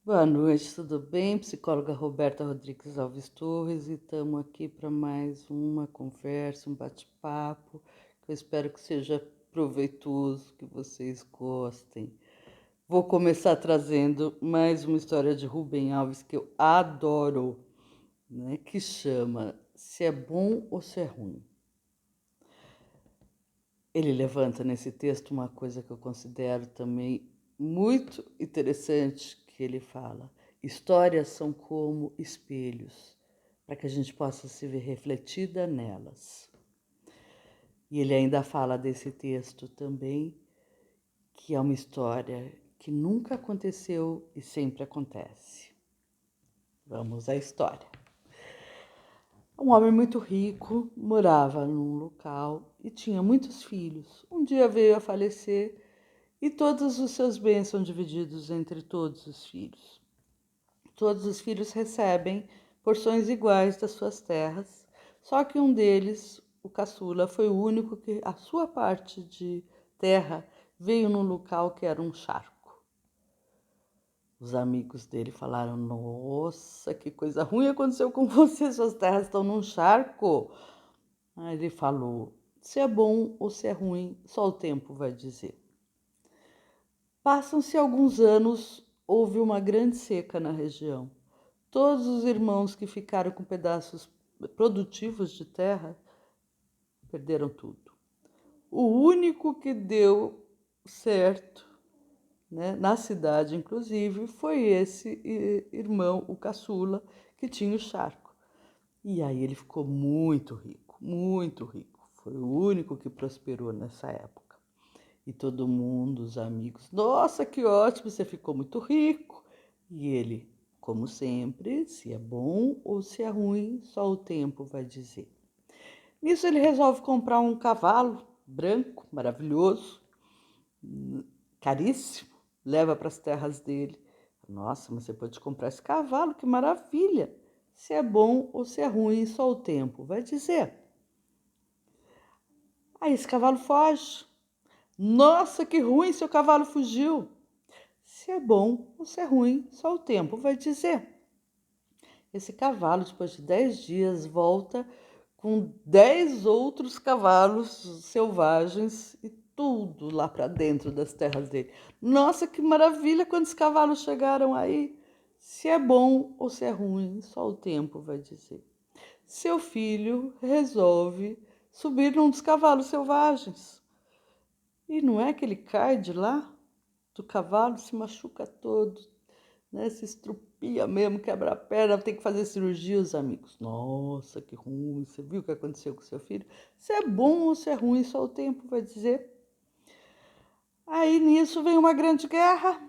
Boa noite, tudo bem? Psicóloga Roberta Rodrigues Alves Torres e estamos aqui para mais uma conversa, um bate-papo, que eu espero que seja proveitoso, que vocês gostem. Vou começar trazendo mais uma história de Rubem Alves que eu adoro, né? Que chama Se é Bom ou Se é Ruim. Ele levanta nesse texto uma coisa que eu considero também muito interessante, que ele fala: histórias são como espelhos, para que a gente possa se ver refletida nelas. E ele ainda fala desse texto também, que é uma história que nunca aconteceu e sempre acontece. Vamos à história. Um homem muito rico morava num local e tinha muitos filhos. Um dia veio a falecer e todos os seus bens são divididos entre todos os filhos. Todos os filhos recebem porções iguais das suas terras, só que um deles, o caçula, foi o único que a sua parte de terra veio num local que era um charco. Os amigos dele falaram: Nossa, que coisa ruim aconteceu com você, suas terras estão num charco. Aí ele falou: Se é bom ou se é ruim, só o tempo vai dizer. Passam-se alguns anos, houve uma grande seca na região. Todos os irmãos que ficaram com pedaços produtivos de terra perderam tudo. O único que deu certo, né, na cidade, inclusive, foi esse irmão, o caçula, que tinha o charco. E aí ele ficou muito rico, muito rico. Foi o único que prosperou nessa época. E todo mundo, os amigos, nossa, que ótimo, você ficou muito rico. E ele, como sempre, se é bom ou se é ruim, só o tempo vai dizer. Nisso ele resolve comprar um cavalo branco, maravilhoso, caríssimo, leva para as terras dele. Nossa, mas você pode comprar esse cavalo, que maravilha! Se é bom ou se é ruim, só o tempo vai dizer. Aí esse cavalo foge. Nossa, que ruim, seu cavalo fugiu. Se é bom ou se é ruim, só o tempo vai dizer. Esse cavalo, depois de 10 dias, volta com 10 outros cavalos selvagens e tudo lá para dentro das terras dele. Nossa, que maravilha! Quantos cavalos chegaram aí? Se é bom ou se é ruim, só o tempo vai dizer. Seu filho resolve subir num dos cavalos selvagens. E não é que ele cai de lá do cavalo, se machuca todo, né? Se estrupia mesmo, quebra a perna, tem que fazer cirurgia, os amigos. Nossa, que ruim, você viu o que aconteceu com seu filho? Se é bom ou se é ruim, só o tempo vai dizer. Aí nisso vem uma grande guerra,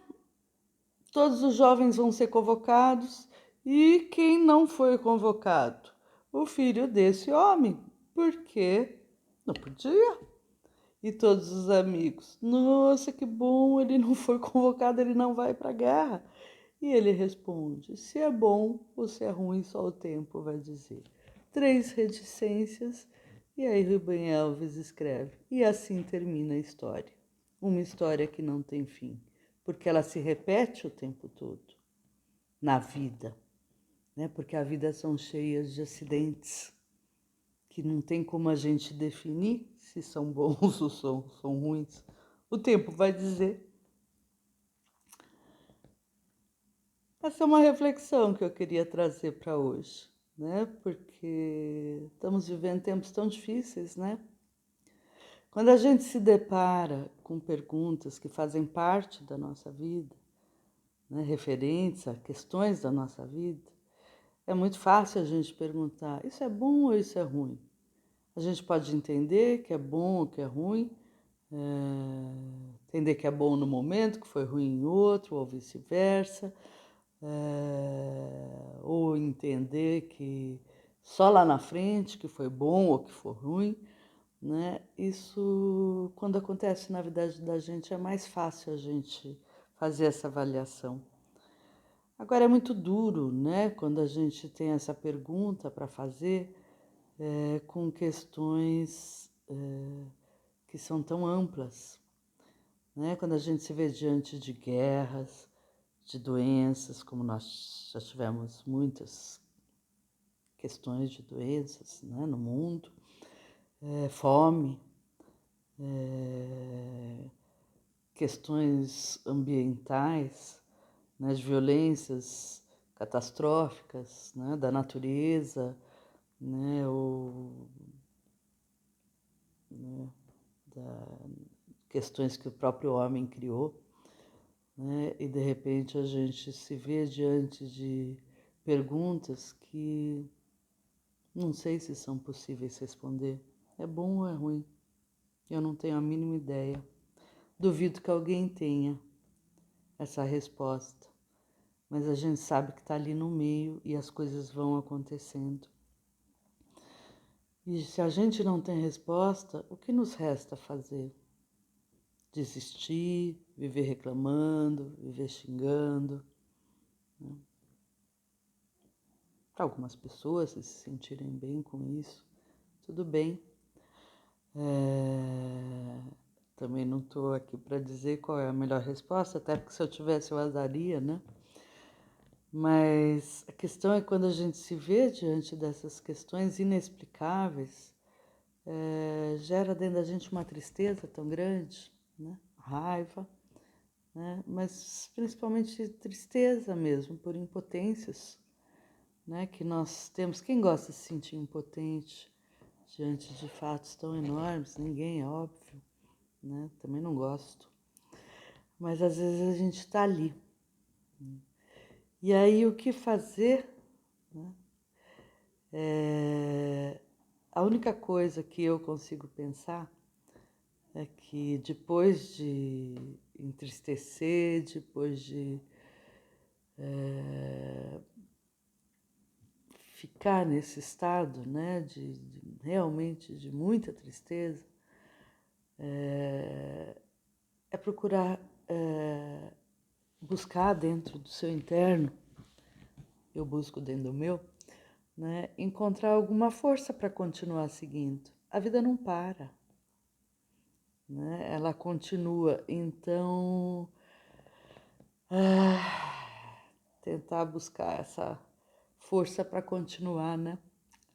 todos os jovens vão ser convocados, e quem não foi convocado? O filho desse homem, porque não podia. E todos os amigos, nossa, que bom, ele não foi convocado, ele não vai para a guerra. E ele responde: se é bom ou se é ruim, só o tempo vai dizer. 3 reticências, e aí Rubem Alves escreve. E assim termina a história. Uma história que não tem fim, porque ela se repete o tempo todo na vida, né? Porque a vida são cheias de acidentes que não tem como a gente definir se são bons ou são ruins. O tempo vai dizer. Essa é uma reflexão que eu queria trazer para hoje, né? Porque estamos vivendo tempos tão difíceis, né? Quando a gente se depara com perguntas que fazem parte da nossa vida, né, referentes a questões da nossa vida, é muito fácil a gente perguntar: isso é bom ou isso é ruim? A gente pode entender que é bom ou que é ruim, entender que é bom no momento, que foi ruim em outro, ou vice-versa. Ou entender que só lá na frente que foi bom ou que foi ruim, né? Isso, quando acontece na vida da gente, é mais fácil a gente fazer essa avaliação. Agora é muito duro, né? Quando a gente tem essa pergunta para fazer com questões que são tão amplas, né? Quando a gente se vê diante de guerras, de doenças, como nós já tivemos muitas questões de doenças, né, no mundo, fome, questões ambientais, né, de violências catastróficas, né, da natureza, né, né, questões que o próprio homem criou, né, e de repente a gente se vê diante de perguntas que não sei se são possíveis responder. É bom ou é ruim? Eu não tenho a mínima ideia. Duvido que alguém tenha essa resposta, mas a gente sabe que está ali no meio e as coisas vão acontecendo. E se a gente não tem resposta, o que nos resta fazer? Desistir, viver reclamando, viver xingando, né? Para algumas pessoas se sentirem bem com isso, tudo bem. Também não estou aqui para dizer qual é a melhor resposta, até porque se eu tivesse eu a daria, né? Mas a questão é quando a gente se vê diante dessas questões inexplicáveis, gera dentro da gente uma tristeza tão grande, né? Raiva, né? Mas principalmente tristeza mesmo, por impotências, né? Que nós temos. Quem gosta de se sentir impotente diante de fatos tão enormes? Ninguém, é óbvio, né? Também não gosto. Mas às vezes a gente está ali. E aí o que fazer, né? A única coisa que eu consigo pensar é que depois de entristecer, depois de ficar nesse estado, né, de realmente de muita tristeza, é procurar buscar dentro do seu interno, eu busco dentro do meu, né, encontrar alguma força para continuar seguindo. A vida não para, né? Ela continua. Então, tentar buscar essa força para continuar, né?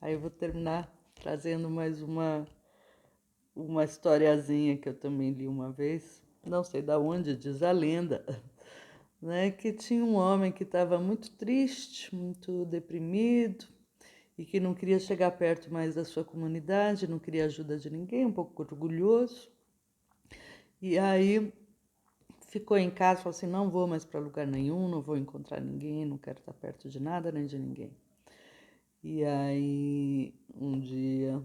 Aí eu vou terminar trazendo mais uma historiazinha que eu também li uma vez, não sei de onde, diz a lenda, né? Que tinha um homem que estava muito triste, muito deprimido e que não queria chegar perto mais da sua comunidade, não queria ajuda de ninguém, um pouco orgulhoso. E aí ficou em casa, falou assim, não vou mais para lugar nenhum, não vou encontrar ninguém, não quero estar perto de nada nem de ninguém. E aí um dia,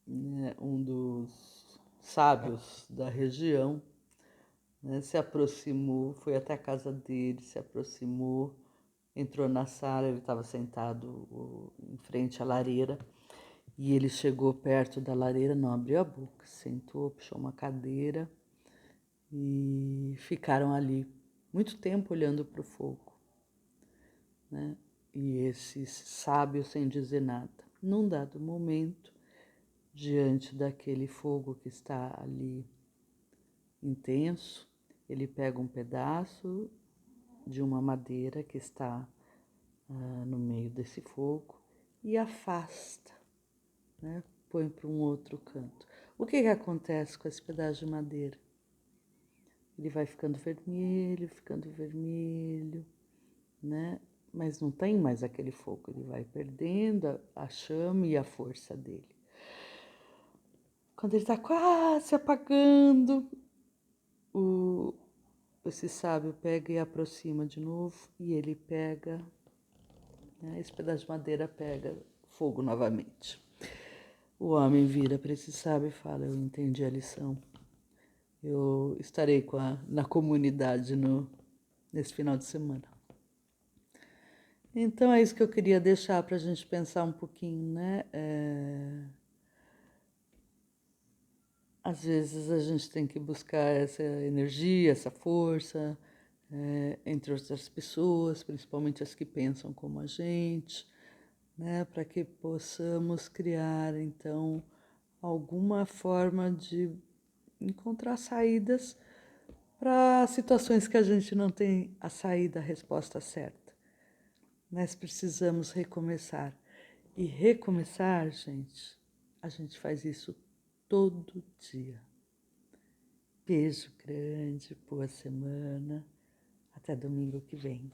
né, um dos sábios da região, né, se aproximou, foi até a casa dele, se aproximou, entrou na sala, ele estava sentado em frente à lareira, e ele chegou perto da lareira, não abriu a boca, sentou, puxou uma cadeira e ficaram ali muito tempo olhando para o fogo, né? E esse sábio sem dizer nada. Num dado momento, diante daquele fogo que está ali intenso, ele pega um pedaço de uma madeira que está no meio desse fogo e afasta, né? Põe para um outro canto. O que acontece com esse pedaço de madeira? Ele vai ficando vermelho, né? Mas não tem mais aquele fogo, ele vai perdendo a chama e a força dele. Quando ele está quase apagando, esse sábio pega e aproxima de novo e ele pega, né? Esse pedaço de madeira pega fogo novamente. O homem vira para esse sábio e fala, eu entendi a lição. Eu estarei na comunidade nesse final de semana. Então é isso que eu queria deixar para a gente pensar um pouquinho, né? Às vezes a gente tem que buscar essa energia, essa força, entre outras pessoas, principalmente as que pensam como a gente, né? Para que possamos criar, então, alguma forma de encontrar saídas para situações que a gente não tem a saída, a resposta certa. Nós precisamos recomeçar. E recomeçar, gente, a gente faz isso todo dia. Beijo grande, boa semana. Até domingo que vem.